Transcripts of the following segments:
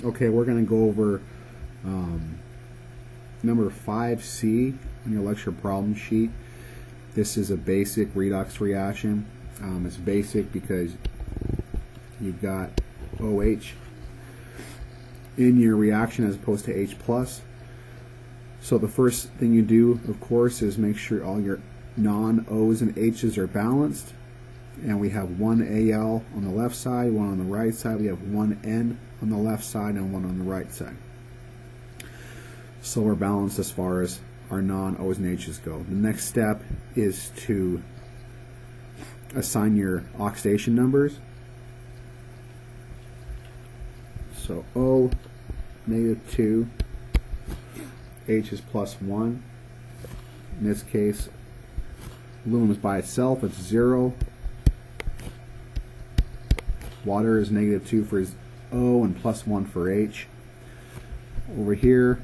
Okay, we're going to go over number 5C on your lecture problem sheet. This is a basic redox reaction. It's basic because you've got OH in your reaction as opposed to H+. So the first thing you do, of course, is make sure all your non-O's and H's are balanced. And we have one Al on the left side, one on the right side. We have one N on the left side and one on the right side. So we're balanced as far as our non-O's and H's go. The next step is to assign your oxidation numbers. So O, -2, H is +1. In this case, aluminum is by itself, it's 0. Water is -2 for O and +1 for H. Over here,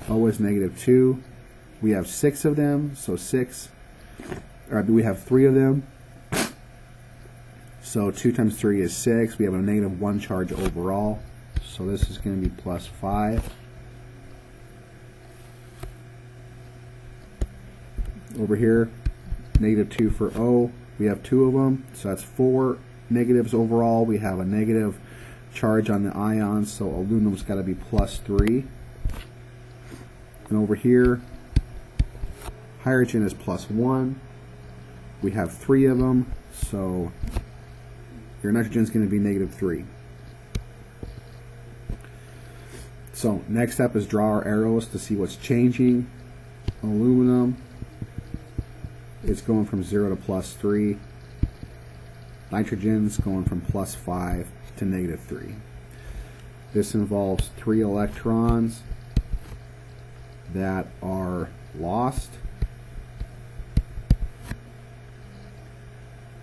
O is -2. We have 6 of them, so 6. We have 3 of them. So 2 times 3 is 6. We have a -1 charge overall. So this is going to be +5. Over here, -2 for O. We have 2 of them, so that's 4 negatives overall. We have a negative charge on the ions, so aluminum's got to be +3. And over here, hydrogen is +1. We have 3 of them, so your nitrogen is going to be -3. So next step is draw our arrows to see what's changing. Aluminum is going from 0 to +3. Nitrogen's going from +5 to -3. This involves 3 electrons that are lost,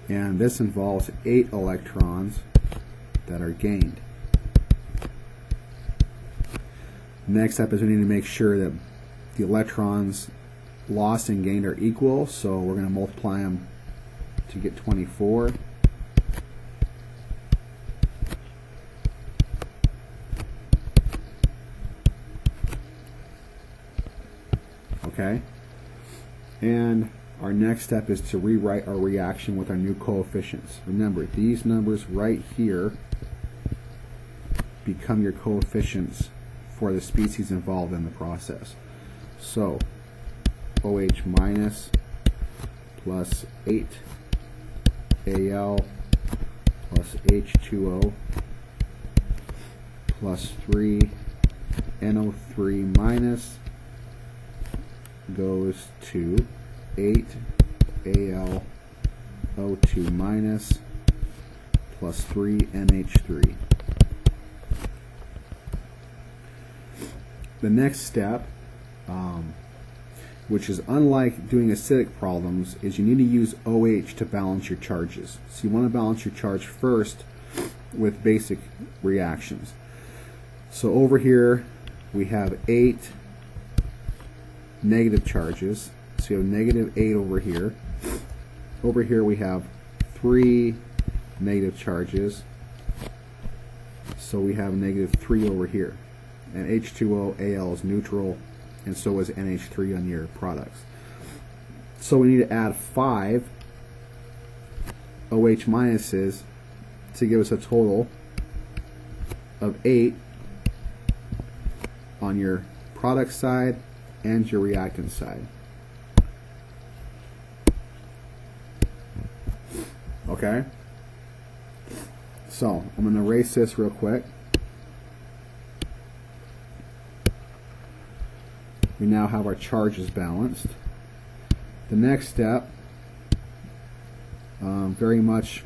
and this involves 8 electrons that are gained. Next up is we need to make sure that the electrons lost and gained are equal, so we're going to multiply them to get 24. Okay, and our next step is to rewrite our reaction with our new coefficients. Remember, these numbers right here become your coefficients for the species involved in the process. So OH minus plus 8 Al plus H2O plus 3 NO3 minus goes to 8 AlO2 minus plus 3 NH3. The next step, which is unlike doing acidic problems, is you need to use OH to balance your charges. So you want to balance your charge first with basic reactions. So over here we have 8 negative charges. So you have -8 over here. Over here we have 3 negative charges. So we have -3 over here. And H2O, Al is neutral, and so is NH3 on your products. So we need to add 5 OH minuses to give us a total of 8 on your product side and your reactant side. Okay? So I'm going to erase this real quick. We now have our charges balanced. The next step, very much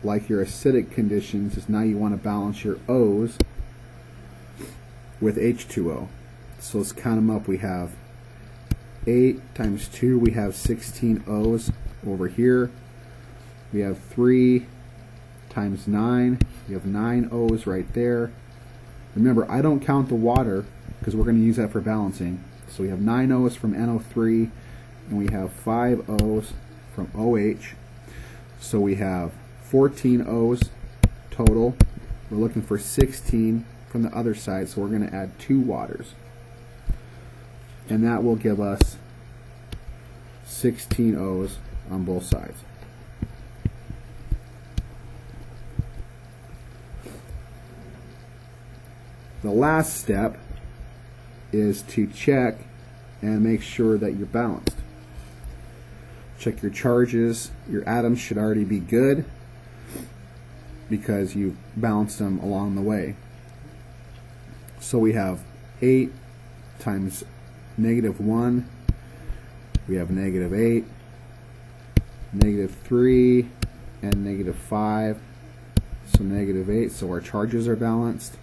like your acidic conditions, is now you want to balance your O's with H2O. So let's count them up. We have 8 times 2, we have 16 O's over here. We have 3 times 9, we have 9 O's right there. Remember, I don't count the water because we're going to use that for balancing. So we have 9 O's from NO3, and we have 5 O's from OH. So we have 14 O's total We're looking for 16 from the other side, so we're going to add 2 waters. And that will give us 16 O's on both sides. The last step is to check and make sure that you're balanced. Check your charges. Your atoms should already be good because you've balanced them along the way. So we have 8 times -1. We have -8, -3, and -5. So -8. So our charges are balanced.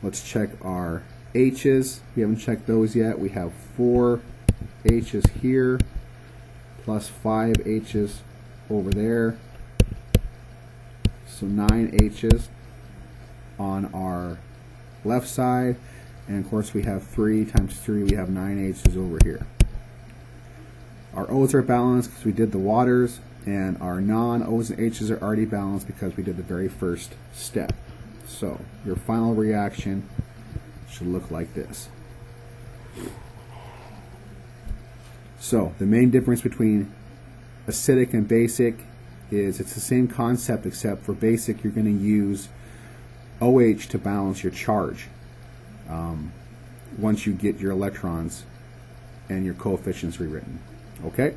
Let's check our H's. We haven't checked those yet. We have 4 H's here, plus 5 H's over there. So 9 H's on our left side. And of course we have 3 times 3, we have 9 H's over here. Our O's are balanced because we did the waters, and our non-O's and H's are already balanced because we did the very first step. So your final reaction should look like this. So the main difference between acidic and basic is it's the same concept, except for basic you're going to use OH to balance your charge once you get your electrons and your coefficients rewritten. Okay?